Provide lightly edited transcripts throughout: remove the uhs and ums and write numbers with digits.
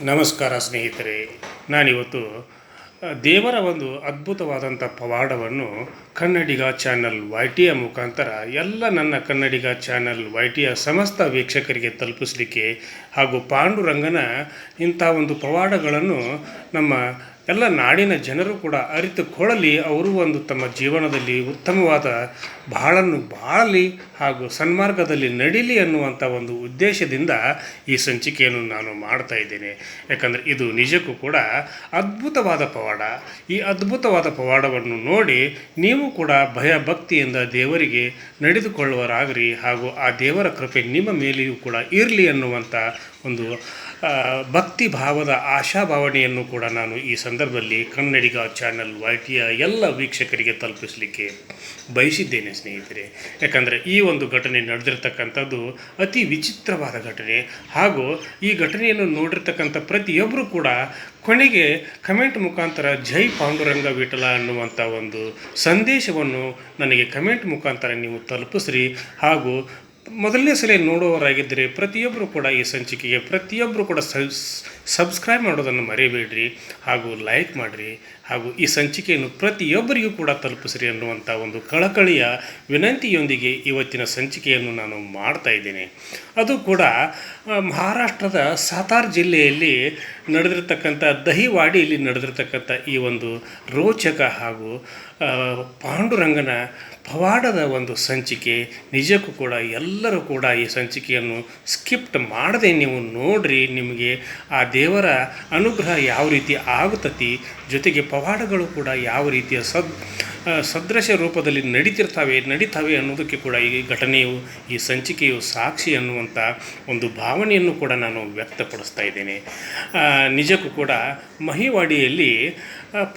ನಮಸ್ಕಾರ ಸ್ನೇಹಿತರೆ. ನಾನಿವತ್ತು ದೇವರ ಒಂದು ಅದ್ಭುತವಾದಂಥ ಪವಾಡವನ್ನು ಕನ್ನಡಿಗ ಚಾನಲ್ YTಯ ಮುಖಾಂತರ ಎಲ್ಲ ನನ್ನ ಕನ್ನಡಿಗ ಚಾನಲ್ YTಯ ಸಮಸ್ತ ವೀಕ್ಷಕರಿಗೆ ತಲುಪಿಸಲಿಕ್ಕೆ ಹಾಗೂ ಪಾಂಡುರಂಗನ ಇಂಥ ಒಂದು ಪವಾಡಗಳನ್ನು ನಮ್ಮ ಎಲ್ಲ ನಾಡಿನ ಜನರು ಕೂಡ ಅರಿತುಕೊಳ್ಳಲಿ, ಅವರು ಒಂದು ತಮ್ಮ ಜೀವನದಲ್ಲಿ ಉತ್ತಮವಾದ ಬಾಳನ್ನು ಬಾಳಲಿ ಹಾಗೂ ಸನ್ಮಾರ್ಗದಲ್ಲಿ ನಡೀಲಿ ಅನ್ನುವಂಥ ಒಂದು ಉದ್ದೇಶದಿಂದ ಈ ಸಂಚಿಕೆಯನ್ನು ನಾನು ಮಾಡ್ತಾ ಇದ್ದೇನೆ. ಯಾಕಂದರೆ ಇದು ನಿಜಕ್ಕೂ ಕೂಡ ಅದ್ಭುತವಾದ ಪವಾಡ. ಈ ಅದ್ಭುತವಾದ ಪವಾಡವನ್ನು ನೋಡಿ ನೀವು ಕೂಡ ಭಯ ಭಕ್ತಿಯಿಂದ ದೇವರಿಗೆ ನಡೆದುಕೊಳ್ಳುವರಾಗ್ರಿ ಹಾಗೂ ಆ ದೇವರ ಕೃಪೆ ನಿಮ್ಮ ಮೇಲೆಯೂ ಕೂಡ ಇರಲಿ ಅನ್ನುವಂಥ ಒಂದು ಭಕ್ತಿ ಭಾವದ ಆಶಾಭಾವನೆಯನ್ನು ಕೂಡ ನಾನು ಈ ಸಂದರ್ಭದಲ್ಲಿ ಕನ್ನಡಿಗ ಚಾನಲ್ YTಯ ಎಲ್ಲ ವೀಕ್ಷಕರಿಗೆ ತಲುಪಿಸಲಿಕ್ಕೆ ಬಯಸಿದ್ದೇನೆ ಸ್ನೇಹಿತರೆ. ಯಾಕಂದರೆ ಈ ಒಂದು ಘಟನೆ ನಡೆದಿರ್ತಕ್ಕಂಥದ್ದು ಅತಿ ವಿಚಿತ್ರವಾದ ಘಟನೆ ಹಾಗೂ ಈ ಘಟನೆಯನ್ನು ನೋಡಿರ್ತಕ್ಕಂಥ ಪ್ರತಿಯೊಬ್ಬರು ಕೂಡ ಕೊನೆಗೆ ಕಮೆಂಟ್ ಮುಖಾಂತರ ಜೈ ಪಾಂಡುರಂಗ ವಿಠಲ ಅನ್ನುವಂಥ ಒಂದು ಸಂದೇಶವನ್ನು ನನಗೆ ಕಮೆಂಟ್ ಮುಖಾಂತರ ನೀವು ತಲುಪಿಸ್ರಿ. ಹಾಗೂ ಮೊದಲನೇ ಸಲ ನೋಡುವವರಾಗಿದ್ದರೆ ಪ್ರತಿಯೊಬ್ಬರು ಕೂಡ ಈ ಸಂಚಿಕೆಗೆ ಪ್ರತಿಯೊಬ್ಬರು ಕೂಡ ಸಬ್ಸ್ಕ್ರೈಬ್ ಮಾಡೋದನ್ನು ಮರೆಯಬೇಡ್ರಿ ಹಾಗೂ ಲೈಕ್ ಮಾಡಿರಿ ಹಾಗೂ ಈ ಸಂಚಿಕೆಯನ್ನು ಪ್ರತಿಯೊಬ್ಬರಿಗೂ ಕೂಡ ತಲುಪಿಸ್ರಿ ಅನ್ನುವಂಥ ಒಂದು ಕಳಕಳಿಯ ವಿನಂತಿಯೊಂದಿಗೆ ಇವತ್ತಿನ ಸಂಚಿಕೆಯನ್ನು ನಾನು ಮಾಡ್ತಾ ಇದ್ದೇನೆ. ಅದು ಕೂಡ ಮಹಾರಾಷ್ಟ್ರದ ಸಾತಾರ್ ಜಿಲ್ಲೆಯಲ್ಲಿ ನಡೆದಿರ್ತಕ್ಕಂಥ ದಹಿವಾಡಿಯಲ್ಲಿ ನಡೆದಿರ್ತಕ್ಕಂಥ ಈ ಒಂದು ರೋಚಕ ಹಾಗೂ ಪಾಂಡುರಂಗನ ಪವಾಡದ ಒಂದು ಸಂಚಿಕೆ. ನಿಜಕ್ಕೂ ಕೂಡ ಎಲ್ಲರೂ ಕೂಡ ಈ ಸಂಚಿಕೆಯನ್ನು ಸ್ಕಿಪ್ಟ್ ಮಾಡದೆ ನೀವು ನೋಡ್ರಿ. ನಿಮಗೆ ಆ ದೇವರ ಅನುಗ್ರಹ ಯಾವ ರೀತಿ ಆಗುತ್ತತಿ, ಜೊತೆಗೆ ಪವಾಡಗಳು ಕೂಡ ಯಾವ ರೀತಿಯ ಸದೃಶ ರೂಪದಲ್ಲಿ ನಡೀತಾವೆ ಅನ್ನೋದಕ್ಕೆ ಕೂಡ ಈ ಘಟನೆಯು ಈ ಸಂಚಿಕೆಯು ಸಾಕ್ಷಿ ಅನ್ನುವಂಥ ಒಂದು ಭಾವನೆಯನ್ನು ಕೂಡ ನಾನು ವ್ಯಕ್ತಪಡಿಸ್ತಾ ಇದ್ದೇನೆ. ನಿಜಕ್ಕೂ ಕೂಡ ಮಹಿವಾಡಿಯಲ್ಲಿ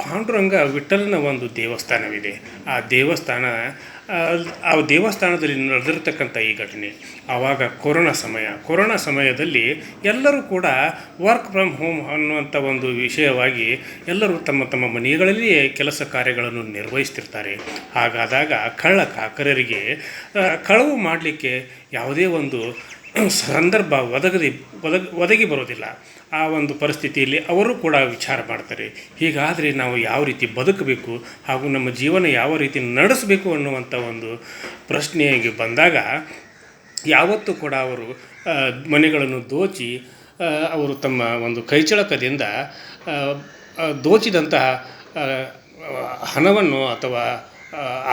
ಪಾಂಡುರಂಗ ವಿಠಲನ ಒಂದು ದೇವಸ್ಥಾನವಿದೆ. ಆ ದೇವಸ್ಥಾನದಲ್ಲಿ ನಡೆದಿರ್ತಕ್ಕಂಥ ಈ ಘಟನೆ ಆವಾಗ ಕೊರೋನಾ ಸಮಯದಲ್ಲಿ ಎಲ್ಲರೂ ಕೂಡ ವರ್ಕ್ ಫ್ರಮ್ ಹೋಮ್ ಅನ್ನುವಂಥ ಒಂದು ವಿಷಯವಾಗಿ ಎಲ್ಲರೂ ತಮ್ಮ ತಮ್ಮ ಮನೆಗಳಲ್ಲಿಯೇ ಕೆಲಸ ಕಾರ್ಯಗಳನ್ನು ನಿರ್ವಹಿಸ್ತಿರ್ತಾರೆ. ಹಾಗಾದಾಗ ಕಾಕರರಿಗೆ ಕಳವು ಮಾಡಲಿಕ್ಕೆ ಯಾವುದೇ ಒಂದು ಸಂದರ್ಭ ಒದಗಿ ಬರೋದಿಲ್ಲ. ಆ ಒಂದು ಪರಿಸ್ಥಿತಿಯಲ್ಲಿ ಅವರು ಕೂಡ ವಿಚಾರ ಮಾಡ್ತಾರೆ, ಹೀಗಾದರೆ ನಾವು ಯಾವ ರೀತಿ ಬದುಕಬೇಕು ಹಾಗೂ ನಮ್ಮ ಜೀವನ ಯಾವ ರೀತಿ ನಡೆಸಬೇಕು ಅನ್ನುವಂಥ ಒಂದು ಪ್ರಶ್ನೆಗೆ ಬಂದಾಗ ಯಾವತ್ತೂ ಕೂಡ ಅವರು ಮನೆಗಳನ್ನು ದೋಚಿ ಅವರು ತಮ್ಮ ಒಂದು ಕೈಚಳಕದಿಂದ ದೋಚಿದಂತಹ ಹಣವನ್ನು ಅಥವಾ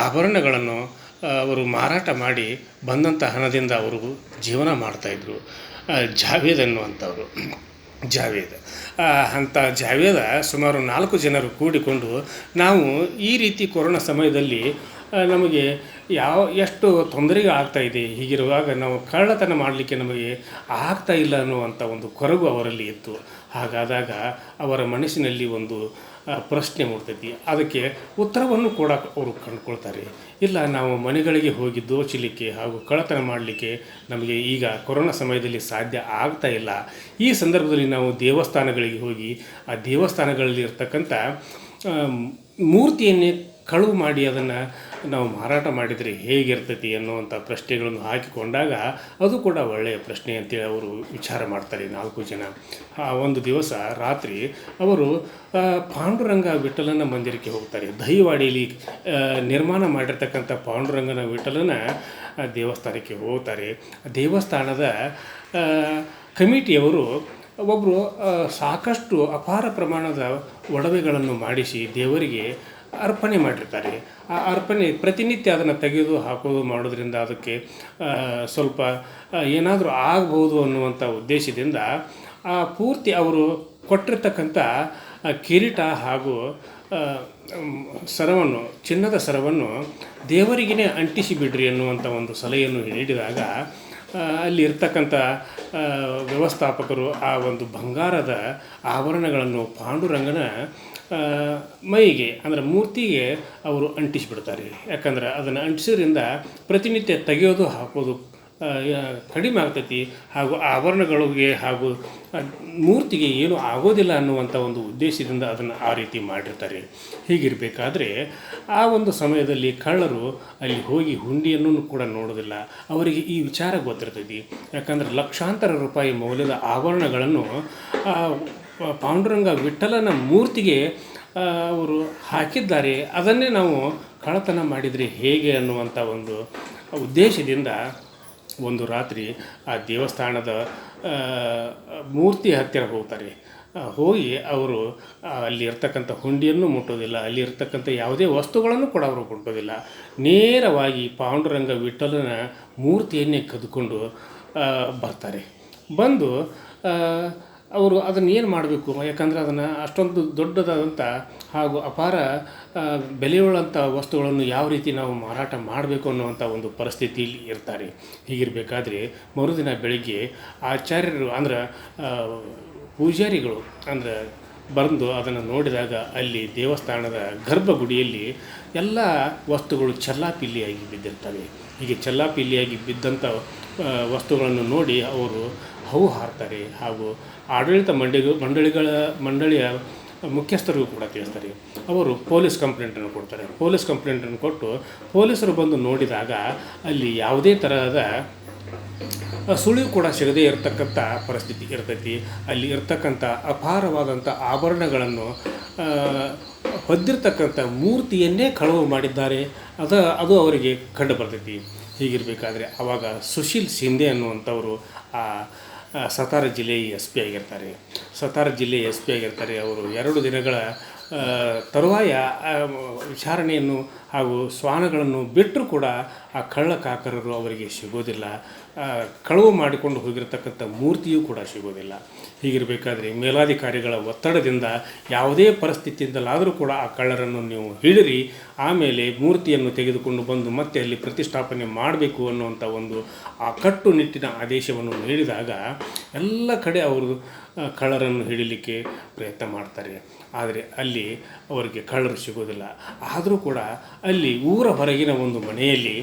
ಆಭರಣಗಳನ್ನು ಅವರು ಮಾರಾಟ ಮಾಡಿ ಬಂದಂಥ ಹಣದಿಂದ ಅವರು ಜೀವನ ಮಾಡ್ತಾಯಿದ್ರು. ಜಾವೇದ್ ಅನ್ನುವಂಥವರು ಅಂಥ ಜಾವೇದ ಸುಮಾರು 4 ಜನರು ಕೂಡಿಕೊಂಡು ನಾವು ಈ ರೀತಿ ಕೊರೋನಾ ಸಮಯದಲ್ಲಿ ನಮಗೆ ಎಷ್ಟು ತೊಂದರೆಗೆ ಆಗ್ತಾಯಿದೆ, ಹೀಗಿರುವಾಗ ನಾವು ಕಳ್ಳತನ ಮಾಡಲಿಕ್ಕೆ ನಮಗೆ ಆಗ್ತಾಯಿಲ್ಲ ಅನ್ನುವಂಥ ಒಂದು ಕೊರಗು ಅವರಲ್ಲಿ ಇತ್ತು. ಹಾಗಾದಾಗ ಅವರ ಮನಸ್ಸಿನಲ್ಲಿ ಒಂದು ಪ್ರಶ್ನೆ ಮೂಡ್ತೈತಿ. ಅದಕ್ಕೆ ಉತ್ತರವನ್ನು ಕೂಡ ಅವರು ಕಂಡುಕೊಳ್ತಾರೆ. ಇಲ್ಲ, ನಾವು ಮನೆಗಳಿಗೆ ಹೋಗಿ ದೋಚಲಿಕ್ಕೆ ಹಾಗೂ ಕಳ್ಳತನ ಮಾಡಲಿಕ್ಕೆ ನಮಗೆ ಈಗ ಕೊರೋನಾ ಸಮಯದಲ್ಲಿ ಸಾಧ್ಯ ಆಗ್ತಾ ಇಲ್ಲ. ಈ ಸಂದರ್ಭದಲ್ಲಿ ನಾವು ದೇವಸ್ಥಾನಗಳಿಗೆ ಹೋಗಿ ಆ ದೇವಸ್ಥಾನಗಳಲ್ಲಿ ಇರ್ತಕ್ಕಂಥ ಮೂರ್ತಿಯನ್ನೇ ಕಳುವು ಮಾಡಿ ಅದನ್ನು ನಾವು ಮಾರಾಟ ಮಾಡಿದರೆ ಹೇಗಿರ್ತೈತಿ ಅನ್ನುವಂಥ ಪ್ರಶ್ನೆಗಳನ್ನು ಹಾಕಿಕೊಂಡಾಗ ಅದು ಕೂಡ ಒಳ್ಳೆಯ ಪ್ರಶ್ನೆ ಅಂತೇಳಿ ಅವರು ವಿಚಾರ ಮಾಡ್ತಾರೆ 4 ಜನ. ಆ ಒಂದು ದಿವಸ ರಾತ್ರಿ ಅವರು ಪಾಂಡುರಂಗ ವಿಠಲನ ಮಂದಿರಕ್ಕೆ ಹೋಗ್ತಾರೆ. ದಹಿವಾಡಿಯಲ್ಲಿ ನಿರ್ಮಾಣ ಮಾಡಿರ್ತಕ್ಕಂಥ ಪಾಂಡುರಂಗನ ವಿಠಲನ ದೇವಸ್ಥಾನಕ್ಕೆ ಹೋಗ್ತಾರೆ. ದೇವಸ್ಥಾನದ ಕಮಿಟಿಯವರು ಒಬ್ಬರು ಸಾಕಷ್ಟು ಅಪಾರ ಪ್ರಮಾಣದ ಒಡವೆಗಳನ್ನು ಮಾಡಿಸಿ ದೇವರಿಗೆ ಅರ್ಪಣೆ ಮಾಡಿರ್ತಾರೆ. ಆ ಅರ್ಪಣೆ ಪ್ರತಿನಿತ್ಯ ಅದನ್ನು ತೆಗೆದು ಹಾಕೋದು ಮಾಡೋದ್ರಿಂದ ಅದಕ್ಕೆ ಸ್ವಲ್ಪ ಏನಾದರೂ ಆಗ್ಬೋದು ಅನ್ನುವಂಥ ಉದ್ದೇಶದಿಂದ ಪೂರ್ತಿ ಅವರು ಕೊಟ್ಟಿರ್ತಕ್ಕಂಥ ಕಿರೀಟ ಹಾಗೂ ಸರವನ್ನು, ಚಿನ್ನದ ಸರವನ್ನು ದೇವರಿಗೇ ಅಂಟಿಸಿ ಬಿಡ್ರಿ ಅನ್ನುವಂಥ ಒಂದು ಸಲಹೆಯನ್ನು ನೀಡಿದಾಗ ಅಲ್ಲಿ ಇರ್ತಕ್ಕಂಥ ವ್ಯವಸ್ಥಾಪಕರು ಆ ಒಂದು ಬಂಗಾರದ ಆಭರಣಗಳನ್ನು ಪಾಂಡುರಂಗನ ಮೈಗೆ ಅಂದರೆ ಮೂರ್ತಿಗೆ ಅವರು ಅಂಟಿಸಿಬಿಡ್ತಾರೆ. ಯಾಕಂದರೆ ಅದನ್ನು ಅಂಟಿಸೋದ್ರಿಂದ ಪ್ರತಿನಿತ್ಯ ತೆಗೆಯೋದು ಹಾಕೋದು ಕಡಿಮೆ ಆಗ್ತೈತಿ ಹಾಗೂ ಆಭರಣಗಳಿಗೆ ಹಾಗೂ ಮೂರ್ತಿಗೆ ಏನೂ ಆಗೋದಿಲ್ಲ ಅನ್ನುವಂಥ ಒಂದು ಉದ್ದೇಶದಿಂದ ಅದನ್ನು ಆ ರೀತಿ ಮಾಡಿರ್ತಾರೆ. ಹೀಗಿರಬೇಕಾದ್ರೆ ಆ ಒಂದು ಸಮಯದಲ್ಲಿ ಕಳ್ಳರು ಅಲ್ಲಿ ಹೋಗಿ ಹುಂಡಿಯನ್ನು ಕೂಡ ನೋಡೋದಿಲ್ಲ. ಅವರಿಗೆ ಈ ವಿಚಾರ ಗೊತ್ತಿರ್ತೈತಿ. ಯಾಕಂದರೆ ಲಕ್ಷಾಂತರ ರೂಪಾಯಿ ಮೌಲ್ಯದ ಆಭರಣಗಳನ್ನು ಪಾಂಡುರಂಗ ವಿಠ್ಠಲನ ಮೂರ್ತಿಗೆ ಅವರು ಹಾಕಿದ್ದಾರೆ. ಅದನ್ನೇ ನಾವು ಕಳ್ಳತನ ಮಾಡಿದರೆ ಹೇಗೆ ಅನ್ನುವಂಥ ಒಂದು ಉದ್ದೇಶದಿಂದ ಒಂದು ರಾತ್ರಿ ಆ ದೇವಸ್ಥಾನದ ಮೂರ್ತಿ ಹತ್ತಿರ ಹೋಗ್ತಾರೆ. ಹೋಗಿ ಅವರು ಅಲ್ಲಿ ಇರ್ತಕ್ಕಂಥ ಹುಂಡಿಯನ್ನು ಮುಟ್ಟೋದಿಲ್ಲ, ಅಲ್ಲಿ ಇರ್ತಕ್ಕಂಥ ಯಾವುದೇ ವಸ್ತುಗಳನ್ನು ಕೂಡ ಅವರು ಮುಟ್ಟೋದಿಲ್ಲ. ನೇರವಾಗಿ ಪಾಂಡುರಂಗ ವಿಠ್ಠಲನ ಮೂರ್ತಿಯನ್ನೇ ಕದ್ಕೊಂಡು ಬರ್ತಾರೆ. ಬಂದು ಅವರು ಅದನ್ನು ಏನು ಮಾಡಬೇಕು, ಯಾಕಂದರೆ ಅದನ್ನು ಅಷ್ಟೊಂದು ದೊಡ್ಡದಾದಂಥ ಹಾಗೂ ಅಪಾರ ಬೆಲೆಯುಳ್ಳಂಥ ವಸ್ತುಗಳನ್ನು ಯಾವ ರೀತಿ ನಾವು ಮಾರಾಟ ಮಾಡಬೇಕು ಅನ್ನುವಂಥ ಒಂದು ಪರಿಸ್ಥಿತಿಯಲ್ಲಿ ಇರ್ತಾರೆ. ಹೀಗಿರಬೇಕಾದ್ರೆ ಮರುದಿನ ಬೆಳಿಗ್ಗೆ ಆಚಾರ್ಯರು ಅಂದ್ರೆ ಪೂಜಾರಿಗಳು ಅಂದ್ರೆ ಬಂದು ಅದನ್ನು ನೋಡಿದಾಗ ಅಲ್ಲಿ ದೇವಸ್ಥಾನದ ಗರ್ಭಗುಡಿಯಲ್ಲಿ ಎಲ್ಲ ವಸ್ತುಗಳು ಚೆಲ್ಲಾಪಿಲ್ಲಿಯಾಗಿ ಬಿದ್ದಿರ್ತವೆ. ಹೀಗೆ ಚೆಲ್ಲಾಪಿಲ್ಲಿಯಾಗಿ ಬಿದ್ದಂಥ ವಸ್ತುಗಳನ್ನು ನೋಡಿ ಅವರು ಹೌ ಹಾರ್ತಾರೆ. ಹಾಗೂ ಆಡಳಿತ ಮಂಡಳಿಯ ಮುಖ್ಯಸ್ಥರಿಗೂ ಕೂಡ ತಿಳಿಸ್ತಾರೆ. ಅವರು ಪೊಲೀಸ್ ಕಂಪ್ಲೇಂಟನ್ನು ಕೊಡ್ತಾರೆ. ಪೊಲೀಸ್ ಕಂಪ್ಲೇಂಟನ್ನು ಕೊಟ್ಟು ಪೊಲೀಸರು ಬಂದು ನೋಡಿದಾಗ ಅಲ್ಲಿ ಯಾವುದೇ ತರಹದ ಸುಳಿವು ಕೂಡ ಸಿಗದೇ ಇರತಕ್ಕಂಥ ಪರಿಸ್ಥಿತಿ ಇರ್ತೈತಿ. ಅಲ್ಲಿ ಇರ್ತಕ್ಕಂಥ ಅಪಾರವಾದಂಥ ಆಭರಣಗಳನ್ನು ಹೊದ್ದಿರ್ತಕ್ಕಂಥ ಮೂರ್ತಿಯನ್ನೇ ಕಳವು ಮಾಡಿದ್ದಾರೆ. ಅದು ಅವರಿಗೆ ಕಂಡು ಬರ್ತೈತಿ. ಹೀಗಿರಬೇಕಾದ್ರೆ ಆವಾಗ ಸುಶೀಲ್ ಶಿಂದೆ ಅನ್ನುವಂಥವರು ಸತಾರ ಜಿಲ್ಲೆಯ ಎಸ್ ಪಿ ಆಗಿರ್ತಾರೆ. ಸತಾರ ಜಿಲ್ಲೆಯ ಎಸ್ ಪಿ ಆಗಿರ್ತಾರೆ. ಅವರು 2 ದಿನಗಳ ತರುವಾಯ ವಿಚಾರಣೆಯನ್ನು ಹಾಗೂ ಶ್ವಾನಗಳನ್ನು ಬಿಟ್ಟರೂ ಕೂಡ ಆ ಕಳ್ಳಕಾಕರರು ಅವರಿಗೆ ಸಿಗೋದಿಲ್ಲ. ಕಳವು ಮಾಡಿಕೊಂಡು ಹೋಗಿರತಕ್ಕಂಥ ಮೂರ್ತಿಯೂ ಕೂಡ ಸಿಗೋದಿಲ್ಲ. ಹೀಗಿರಬೇಕಾದ್ರೆ ಮೇಲಾಧಿಕಾರಿಗಳ ಒತ್ತಡದಿಂದ ಯಾವುದೇ ಪರಿಸ್ಥಿತಿಯಿಂದಲಾದರೂ ಕೂಡ ಆ ಕಳ್ಳರನ್ನು ನೀವು ಹಿಡಿರಿ, ಆಮೇಲೆ ಮೂರ್ತಿಯನ್ನು ತೆಗೆದುಕೊಂಡು ಬಂದು ಮತ್ತೆ ಅಲ್ಲಿ ಪ್ರತಿಷ್ಠಾಪನೆ ಮಾಡಬೇಕು ಅನ್ನುವಂಥ ಒಂದು ಆ ಕಟ್ಟುನಿಟ್ಟಿನ ಆದೇಶವನ್ನು ನೀಡಿದಾಗ ಎಲ್ಲ ಕಡೆ ಅವರು ಕಳ್ಳರನ್ನು ಹಿಡಿಲಿಕ್ಕೆ ಪ್ರಯತ್ನ ಮಾಡ್ತಾರೆ. ಆದರೆ ಅಲ್ಲಿ ಅವರಿಗೆ ಕಳ್ಳರು ಸಿಗೋದಿಲ್ಲ. ಆದರೂ ಕೂಡ ಅಲ್ಲಿ ಊರ ಹೊರಗಿನ ಒಂದು ಮನೆಯಲ್ಲಿ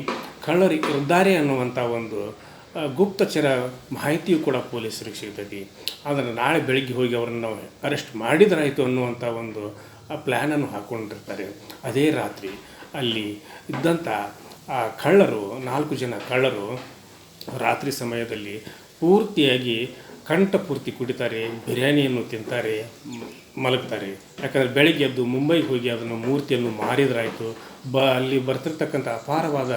ಕಳ್ಳರು ಇದ್ದಾರೆ ಅನ್ನುವಂಥ ಒಂದು ಗುಪ್ತಚರ ಮಾಹಿತಿಯೂ ಕೂಡ ಪೊಲೀಸರಿಗೆ ಸಿಗ್ತೈತಿ. ಅದನ್ನು ನಾಳೆ ಬೆಳಗ್ಗೆ ಹೋಗಿ ಅವರನ್ನು ನಾವು ಅರೆಸ್ಟ್ ಮಾಡಿದರಾಯಿತು ಅನ್ನುವಂಥ ಒಂದು ಪ್ಲ್ಯಾನನ್ನು ಹಾಕ್ಕೊಂಡಿರ್ತಾರೆ. ಅದೇ ರಾತ್ರಿ ಅಲ್ಲಿ ಇದ್ದಂಥ ಆ ಕಳ್ಳರು 4 ಜನ ಕಳ್ಳರು ರಾತ್ರಿ ಸಮಯದಲ್ಲಿ ಪೂರ್ತಿಯಾಗಿ ಕಂಠಪೂರ್ತಿ ಕುಡಿತಾರೆ, ಬಿರಿಯಾನಿಯನ್ನು ತಿಂತಾರೆ, ಮಲಗ್ತಾರೆ. ಯಾಕಂದರೆ ಬೆಳಗ್ಗೆ ಎದ್ದು ಮುಂಬೈಗೆ ಹೋಗಿ ಅದನ್ನು ಮೂರ್ತಿಯನ್ನು ಮಾರಿದ್ರಾಯಿತು. ಅಲ್ಲಿ ಬರ್ತಿರ್ತಕ್ಕಂಥ ಅಪಾರವಾದ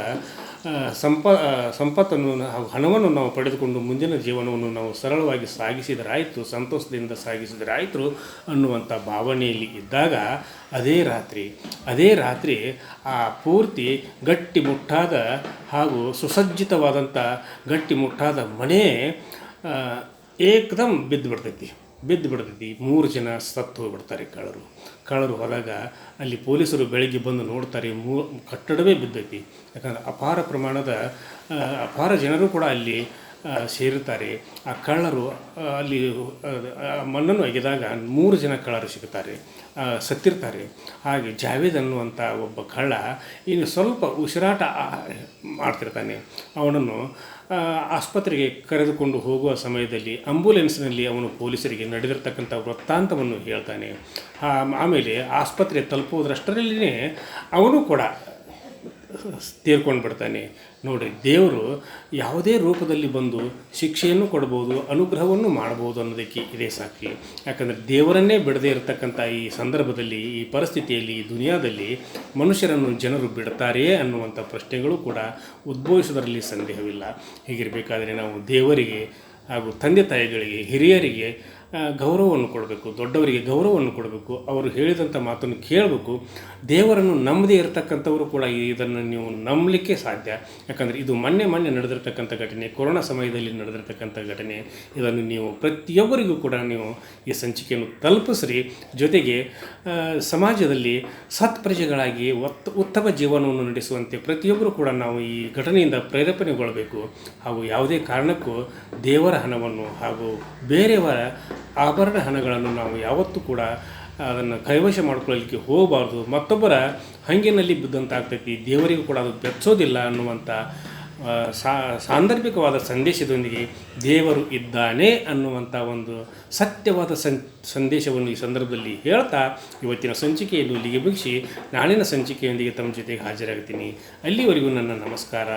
ಸಂಪತ್ತನ್ನು ಹಾಗೂ ಹಣವನ್ನು ನಾವು ಪಡೆದುಕೊಂಡು ಮುಂದಿನ ಜೀವನವನ್ನು ನಾವು ಸರಳವಾಗಿ ಸಾಗಿಸಿದರಾಯಿತು, ಸಂತೋಷದಿಂದ ಸಾಗಿಸಿದರಾಯಿತು ಅನ್ನುವಂಥ ಭಾವನೆಯಲ್ಲಿ ಇದ್ದಾಗ ಅದೇ ರಾತ್ರಿ ಆ ಪೂರ್ತಿ ಗಟ್ಟಿಮುಟ್ಟಾದ ಹಾಗೂ ಸುಸಜ್ಜಿತವಾದಂಥ ಗಟ್ಟಿಮುಟ್ಟಾದ ಮನೆ ಏಕದಮ್ ಬಿದ್ದು ಬಿಡ್ತೈತಿ. 3 ಜನ ಸತ್ತು ಹೋಗ್ಬಿಡ್ತಾರೆ ಕಳ್ಳರು ಹೋದಾಗ ಅಲ್ಲಿ ಪೊಲೀಸರು ಬೆಳಗ್ಗೆ ಬಂದು ನೋಡ್ತಾರೆ, ಕಟ್ಟಡವೇ ಬಿದ್ದೈತಿ. ಯಾಕಂದರೆ ಅಪಾರ ಜನರು ಕೂಡ ಅಲ್ಲಿ ಸೇರುತ್ತಾರೆ. ಆ ಕಳ್ಳರು ಅಲ್ಲಿ ಮಣ್ಣನ್ನು ಅಗೆದಾಗ 3 ಜನ ಕಳ್ಳರು ಸತ್ತಿರ್ತಾರೆ. ಹಾಗೆ ಜಾವೇದ್ ಅನ್ನುವಂಥ ಒಬ್ಬ ಕಳ್ಳ ಇನ್ನು ಸ್ವಲ್ಪ ಉಸಿರಾಟ ಮಾಡ್ತಿರ್ತಾನೆ. ಅವನನ್ನು ಆಸ್ಪತ್ರೆಗೆ ಕರೆದುಕೊಂಡು ಹೋಗುವ ಸಮಯದಲ್ಲಿ ಆಂಬ್ಯುಲೆನ್ಸ್ನಲ್ಲಿ ಅವನು ಪೊಲೀಸರಿಗೆ ನಡೆದಿರ್ತಕ್ಕಂಥ ವೃತ್ತಾಂತವನ್ನು ಹೇಳ್ತಾನೆ. ಆಮೇಲೆ ಆಸ್ಪತ್ರೆ ತಲುಪೋದ್ರಷ್ಟರಲ್ಲಿಯೇ ಅವನು ಕೂಡ ತೀರ್ಕೊಂಡು ಬಿಡ್ತಾನೆ. ನೋಡಿ, ದೇವರು ಯಾವುದೇ ರೂಪದಲ್ಲಿ ಬಂದು ಶಿಕ್ಷೆಯನ್ನು ಕೊಡ್ಬೋದು, ಅನುಗ್ರಹವನ್ನು ಮಾಡ್ಬೋದು ಅನ್ನೋದಕ್ಕೆ ಇದೇ ಸಾಕ್ಷಿ. ಯಾಕಂದರೆ ದೇವರನ್ನೇ ಬಿಡದೇ ಇರತಕ್ಕಂಥ ಈ ಸಂದರ್ಭದಲ್ಲಿ, ಈ ಪರಿಸ್ಥಿತಿಯಲ್ಲಿ, ಈ ದುನಿಯಾದಲ್ಲಿ ಮನುಷ್ಯರನ್ನು ಜನರು ಬಿಡ್ತಾರೆಯೇ ಅನ್ನುವಂಥ ಪ್ರಶ್ನೆಗಳು ಕೂಡ ಉದ್ಭವಿಸೋದರಲ್ಲಿ ಸಂದೇಹವಿಲ್ಲ. ಹೀಗಿರಬೇಕಾದರೆ ನಾವು ದೇವರಿಗೆ ಹಾಗೂ ತಂದೆ ತಾಯಿಗಳಿಗೆ, ಹಿರಿಯರಿಗೆ ಗೌರವವನ್ನು ಕೊಡಬೇಕು, ದೊಡ್ಡವರಿಗೆ ಗೌರವವನ್ನು ಕೊಡಬೇಕು, ಅವರು ಹೇಳಿದಂಥ ಮಾತನ್ನು ಕೇಳಬೇಕು. ದೇವರನ್ನು ನಂಬದೇ ಇರತಕ್ಕಂಥವರು ಕೂಡ ಇದನ್ನು ನೀವು ನಂಬಲಿಕ್ಕೆ ಸಾಧ್ಯ. ಯಾಕಂದರೆ ಇದು ಮೊನ್ನೆ ನಡೆದಿರ್ತಕ್ಕಂಥ ಘಟನೆ, ಕೊರೋನಾ ಸಮಯದಲ್ಲಿ ನಡೆದಿರ್ತಕ್ಕಂಥ ಘಟನೆ. ಇದನ್ನು ನೀವು ಪ್ರತಿಯೊಬ್ಬರಿಗೂ ಕೂಡ ನೀವು ಈ ಸಂಚಿಕೆಯನ್ನು ತಲುಪಿಸ್ರಿ. ಜೊತೆಗೆ ಸಮಾಜದಲ್ಲಿ ಸತ್ಪ್ರಜೆಗಳಾಗಿ ಉತ್ತಮ ಜೀವನವನ್ನು ನಡೆಸುವಂತೆ ಪ್ರತಿಯೊಬ್ಬರು ಕೂಡ ನಾವು ಈ ಘಟನೆಯಿಂದ ಪ್ರೇರೇಪಣೆಗೊಳ್ಳಬೇಕು. ಹಾಗೂ ಯಾವುದೇ ಕಾರಣಕ್ಕೂ ದೇವರ ಹಣವನ್ನು ಹಾಗೂ ಬೇರೆಯವರ ಆಭರಣ ಹಣಗಳನ್ನು ನಾವು ಯಾವತ್ತೂ ಕೂಡ ಅದನ್ನು ಕೈವಶ ಮಾಡ್ಕೊಳ್ಳಲಿಕ್ಕೆ ಹೋಗಬಾರ್ದು. ಮತ್ತೊಬ್ಬರ ಹಂಗಿನಲ್ಲಿ ಬಿದ್ದಂತಾಗ್ತೈತಿ, ದೇವರಿಗೂ ಕೂಡ ಅದು ಬೆಚ್ಚೋದಿಲ್ಲ ಅನ್ನುವಂಥ ಸಾಂದರ್ಭಿಕವಾದ ಸಂದೇಶದೊಂದಿಗೆ ದೇವರು ಇದ್ದಾನೆ ಅನ್ನುವಂಥ ಒಂದು ಸತ್ಯವಾದ ಸಂದೇಶವನ್ನು ಈ ಸಂದರ್ಭದಲ್ಲಿ ಹೇಳ್ತಾ ಇವತ್ತಿನ ಸಂಚಿಕೆಯನ್ನು ಇಲ್ಲಿಗೆ ಮುಗಿಸಿ ನಾಳಿನ ಸಂಚಿಕೆಯೊಂದಿಗೆ ತಮ್ಮ ಜೊತೆಗೆ ಹಾಜರಾಗ್ತೀನಿ. ಅಲ್ಲಿವರೆಗೂ ನನ್ನ ನಮಸ್ಕಾರ.